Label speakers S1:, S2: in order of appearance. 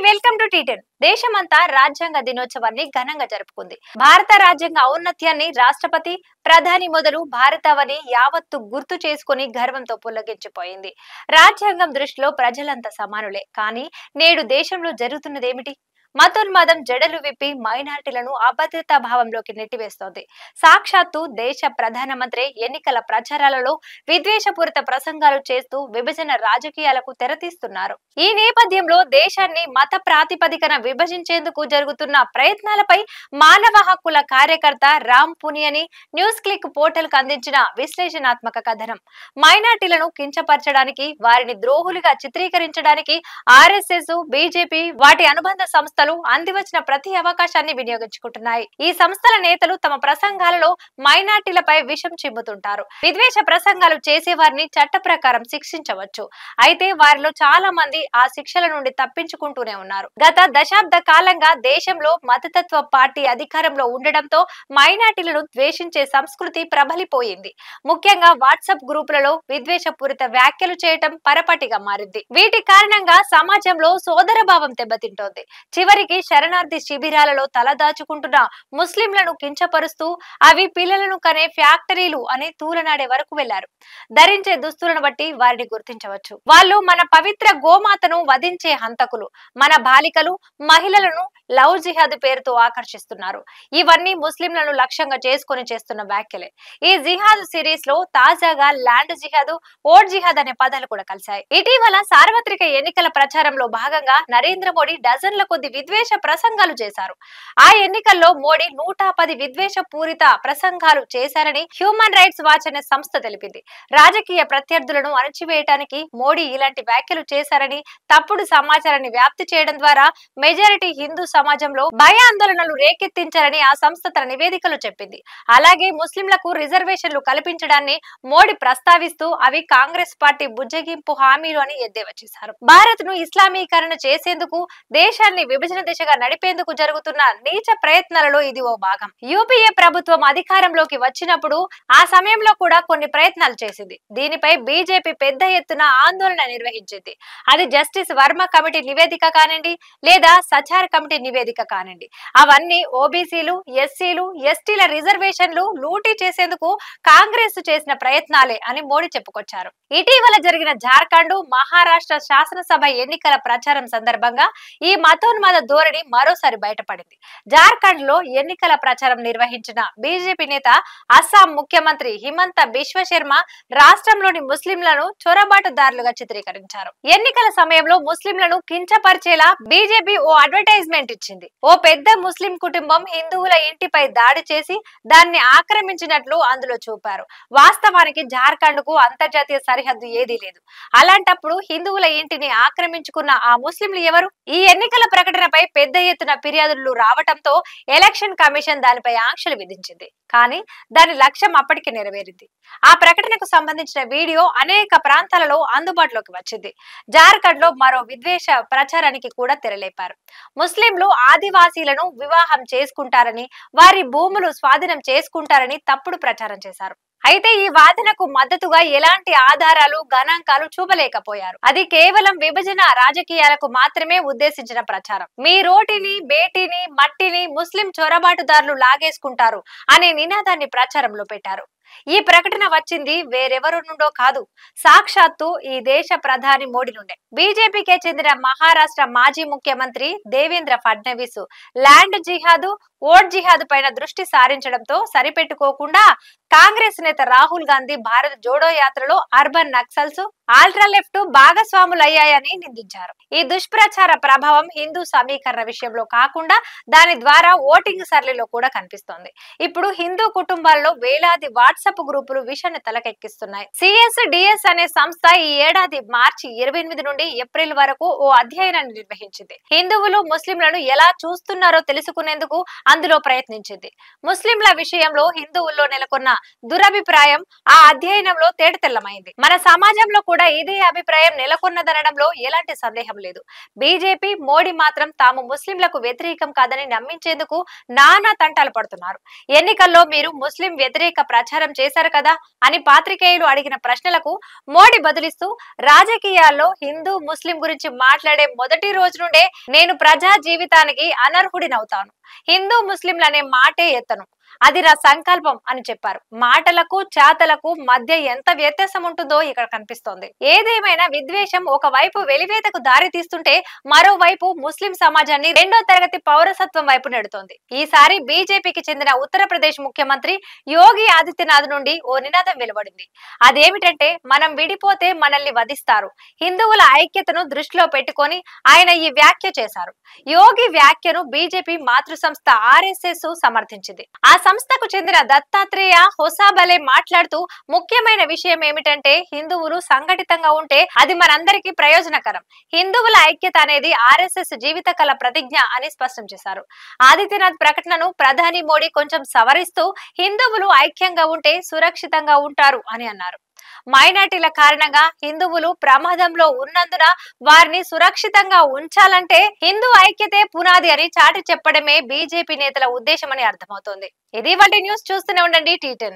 S1: Welcome to టీ10. దేశమంతా రాజ్యాంగ దినోత్సవాన్ని ఘనంగా జరుపుకుంది. భారత రాజ్యాంగ ఔన్నత్యాన్ని రాష్ట్రపతి, ప్రధాని మొదలు భారతావని యావత్తు గుర్తు చేసుకుని గర్వంతో పులకించిపోయింది. రాజ్యాంగం దృష్టిలో ప్రజలంతా సమానులే. కానీ నేడు దేశంలో జరుగుతున్నదేమిటి? మతోన్మాదం జడలు విప్పి మైనారిటీలను అభద్రతా భావంలోకి నెట్టివేస్తోంది. సాక్షాత్తు దేశ ప్రధానమంత్రి ఎన్నికల ప్రచారాలలో విద్వేషపూరిత ప్రసంగాలు చేస్తూ విభజన రాజకీయాలకు తెరతీస్తున్నారు. ఈ నేపథ్యంలో దేశాన్ని మత ప్రాతిపదికన విభజించేందుకు జరుగుతున్న ప్రయత్నాలపై మానవ హక్కుల కార్యకర్త రామ్ పునియని న్యూస్ క్లిక్ పోర్టల్ కు అందించిన విశ్లేషణాత్మక కథనం. మైనారిటీలను కించపరచడానికి, వారిని ద్రోహులుగా చిత్రీకరించడానికి ఆర్ఎస్ఎస్, బీజేపీ, వాటి అనుబంధ సంస్థలు అందివచ్చిన ప్రతి అవకాశాన్ని వినియోగించుకుంటున్నాయి. ఈ సంస్థల నేతలు తమ ప్రసంగాలలో మైనారిటీలపై విషం చిమ్ముతుంటారు. విద్వేష ప్రసంగాలు చేసేవారిని చట్ట ప్రకారం శిక్షించవచ్చు. అయితే వారిలో చాలా మంది ఆ శిక్షల నుండి తప్పించుకుంటూనే ఉన్నారు. గత దశాబ్ద కాలంగా దేశంలో మతతత్వ పార్టీ అధికారంలో ఉండడంతో మైనారిటీలను ద్వేషించే సంస్కృతి ప్రబలిపోయింది. ముఖ్యంగా వాట్సాప్ గ్రూపులలో విద్వేషపూరిత వ్యాఖ్యలు చేయటం పరపటిగా మారింది. వీటి కారణంగా సమాజంలో సోదర భావం దెబ్బతింటోంది. చివరికి శరణార్థి శిబిరాలలో తలదాచుకుంటున్న ముస్లింలను కించపరుస్తూ అవి పిల్లలను కనే ఫ్యాక్టరీలు అని తూలనాడే వరకు వెళ్లారు. ధరించే దుస్తులను బట్టి వారిని గుర్తించవచ్చు. వాళ్ళు మన పవిత్ర గోమాతను వధించే హంతకులు. మన బాలికలు, మహిళలను లవ్ జిహాద్ పేరుతో ఆకర్షిస్తున్నారు. ఇవన్నీ ముస్లింలను లక్ష్యంగా చేసుకుని చేస్తున్న వ్యాఖ్యలే. ఈ జిహాద్ సిరీస్ లో తాజాగా ల్యాండ్ జిహాద్, ఓట్ జిహాద్ అనే పదాలు కూడా కలిశాయి. ఇటీవల సార్వత్రిక ఎన్నికల ప్రచారంలో భాగంగా నరేంద్ర మోడీ డజన్ల కొద్ది విద్వేష ప్రసంగాలు చేశారు. ఆ ఎన్నికల్లో మోడీ 110 విద్వేష పూరిత ప్రసంగాలు చేశారని హ్యూమన్ రైట్స్ వాచ్ అనే సంస్థ తెలిపింది. రాజకీయ ప్రత్యర్థులను అణచివేయటానికి మోడీ ఇలాంటి వ్యాఖ్యలు చేశారని, తప్పుడు సమాచారాన్ని వ్యాప్తి చేయడం ద్వారా మెజారిటీ హిందూ సమాజంలో భయాందోళనలు రేకెత్తించారని ఆ సంస్థ తన నివేదికలో చెప్పింది. అలాగే ముస్లింలకు రిజర్వేషన్లు కల్పించడాన్ని మోడీ ప్రస్తావిస్తూ అవి కాంగ్రెస్ పార్టీ బుజ్జగింపు హామీలు అని ఎద్దేవా చేశారు. భారత్ ను ఇస్లామీకరణ చేసేందుకు, దేశాన్ని విభజన దిశగా నడిపేందుకు జరుగుతున్న నీచ ప్రయత్నాలలో ఇది ఓ భాగం. యూపీఏ ప్రభుత్వం అధికారంలోకి వచ్చినప్పుడు ఆ సమయంలో కూడా కొన్ని ప్రయత్నాలు చేసింది. దీనిపై బీజేపీ పెద్ద ఎత్తున ఆందోళన నిర్వహించింది. అది జస్టిస్ వర్మ కమిటీ నివేదిక కానివ్వండి, లేదా సచార్ కమిటీ నివేదిక కానివ్వండి, అవన్నీ ఓబీసీలు, ఎస్సీలు, ఎస్టీల రిజర్వేషన్లు లూటీ చేసేందుకు కాంగ్రెస్ చేసిన ప్రయత్నాలే అని మోడీ చెప్పుకొచ్చారు. ఇటీవల జరిగిన జార్ఖండ్, మహారాష్ట్ర శాసనసభ ఎన్నికల ప్రచారం సందర్భంగా ఈ మతోన్మాద ధోరణి మరోసారి బయటపడింది. జార్ఖండ్ లో ఎన్నికల ప్రచారం నిర్వహించిన బీజేపీ నేత, అస్సాం ముఖ్యమంత్రి హిమంత బిశ్వ శర్మ రాష్ట్రంలోని ముస్లింలను చొరబాటుదారులుగా చిత్రీకరించారు. ఎన్నికల సమయంలో ముస్లింలను కించపరిచేలా బీజేపీ ఓ అడ్వర్టైజ్మెంట్ ఇచ్చింది. ఓ పెద్ద ముస్లిం కుటుంబం హిందువుల ఇంటిపై దాడి చేసి దాన్ని ఆక్రమించినట్లు అందులో చూపారు. వాస్తవానికి జార్ఖండ్ కు అంతర్జాతీయ సరిహద్దు ఏదీ లేదు. అలాంటప్పుడు హిందువుల ఇంటిని ఆక్రమించుకున్న ఆ ముస్లింలు ఎవరు? ఈ ఎన్నికల ప్రకటనపై పెద్ద ఎత్తున ఫిర్యాదులు రావడంతో ఎలక్షన్ కమిషన్ దానిపై ఆంక్షలు విధించింది. కానీ దాని లక్ష్యం అప్పటికి నెరవేరింది. ఆ ప్రకటనకు సంబంధించిన వీడియో అనేక ప్రాంతాలలో అందుబాటులోకి వచ్చింది. జార్ఖండ్ లో మరో విద్వేష ప్రచారానికి కూడా తెరలేపారు. ముస్లింలు ఆదివాసీలను వివాహం చేసుకుంటారని, వారి భూములు స్వాధీనం చేసుకుంటారని తప్పుడు ప్రచారం చేశారు. అయితే ఈ వాదనకు మద్దతుగా ఎలాంటి ఆధారాలు, గణాంకాలు చూపలేకపోయారు. అది కేవలం విభజన రాజకీయాలకు మాత్రమే ఉద్దేశించిన ప్రచారం. మీ రోటిని, బేటిని, మట్టిని ముస్లిం చొరబాటుదారులు లాగేసుకుంటారు అనే నినాదాన్ని ప్రచారంలో పెట్టారు. ఈ ప్రకటన వచ్చింది వేరెవరు నుండో కాదు, సాక్షాత్తు ఈ దేశ ప్రధాని మోడీ నుండే. బీజేపీకే చెందిన మహారాష్ట్ర మాజీ ముఖ్యమంత్రి దేవేంద్ర ఫడ్నవీస్ ల్యాండ్ జిహాద్, ఓట్ జిహాద్ పైన దృష్టి సారించడంతో సరిపెట్టుకోకుండా కాంగ్రెస్ నేత రాహుల్ గాంధీ భారత్ జోడో యాత్రలో అర్బన్ నక్సల్స్, ఆల్ట్రా లెఫ్ట్ భాగస్వాములయ్యాయని నిందించారు. ఈ దుష్ప్రచార ప్రభావం హిందూ సమీకరణ విషయంలో కాకుండా దాని ద్వారా ఓటింగ్ సర్లేలో కూడా కనిపిస్తోంది. ఇప్పుడు హిందూ కుటుంబాల్లో వేలాది వాట్సాప్ గ్రూపులు విషయాన్ని తలకెక్కిస్తున్నాయి. సిఎస్డిఎస్ అనే సంస్థ ఈ ఏడాది మార్చి 28 నుండి ఏప్రిల్ వరకు ఓ అధ్యయనాన్ని నిర్వహించింది. హిందువులు ముస్లింలను ఎలా చూస్తున్నారో తెలుసుకునేందుకు అందులో ప్రయత్నించింది. ముస్లింల విషయంలో హిందువుల్లో నెలకొన్న దురభిప్రాయం ఆ అధ్యయనంలో తేటతెల్లమైంది. మన సమాజంలో కూడా ఇదే అభిప్రాయం నెలకొన్నదనడంలో ఎలాంటి సందేహం లేదు. బీజేపీ మోడీ మాత్రం తాము ముస్లింలకు వ్యతిరేకం కాదని నమ్మించేందుకు నానా తంటాలు పడుతున్నారు. ఎన్నికల్లో మీరు ముస్లిం వ్యతిరేక ప్రచారం చేశారు కదా అని పాత్రికేయులు అడిగిన ప్రశ్నలకు మోడీ బదులిస్తూ, రాజకీయాల్లో హిందూ ముస్లిం గురించి మాట్లాడే మొదటి రోజు నుండే నేను ప్రజా జీవితానికి అనర్హుడినవుతాను, హిందూ ముస్లింలనే మాటే ఎత్తను, అది నా సంకల్పం అని చెప్పారు. మాటలకు చాతలకు మధ్య ఎంత వ్యత్యాసం ఉంటుందో ఇక్కడ కనిపిస్తోంది. ఏదేమైనా విద్వేషం ఒకవైపు వెలివేతకు దారి తీస్తుంటే మరోవైపు ముస్లిం సమాజాన్ని రెండో తరగతి పౌరసత్వం వైపు నెడుతోంది. ఈసారి బీజేపీకి చెందిన ఉత్తరప్రదేశ్ ముఖ్యమంత్రి యోగి ఆదిత్యనాథ్ నుండి ఓ నినాదం వెలువడింది. అదేమిటంటే, మనం విడిపోతే మనల్ని వధిస్తారు. హిందువుల ఐక్యతను దృష్టిలో పెట్టుకొని ఆయన ఈ వ్యాఖ్య చేశారు. యోగి వ్యాఖ్యను బీజేపీ మాతృ సంస్థ ఆర్ఎస్ఎస్ సమర్థించింది. ఆ సంస్థకు చెందిన దత్తాత్రేయ హొసాబలే మాట్లాడుతూ, ముఖ్యమైన విషయం ఏమిటంటే హిందువులు సంఘటితంగా ఉంటే అది మనందరికీ ప్రయోజనకరం. హిందువుల ఐక్యత అనేది ఆర్ఎస్ఎస్ జీవితకాల ప్రతిజ్ఞ అని స్పష్టం చేశారు. ఆదిత్యనాథ్ ప్రకటనను ప్రధాని మోడీ కొంచెం సవరిస్తూ, హిందువులు ఐక్యంగా ఉంటే సురక్షితంగా ఉంటారు అని అన్నారు. మైనార్టీల కారణంగా హిందువులు ప్రమాదంలో ఉన్నందున వారిని సురక్షితంగా ఉంచాలంటే హిందూ ఐక్యతే పునాది అని చాటి చెప్పడమే బీజేపీ నేతల ఉద్దేశమని అర్థమవుతోంది. ఇది వాటి న్యూస్. చూస్తూనే ఉండండి T10.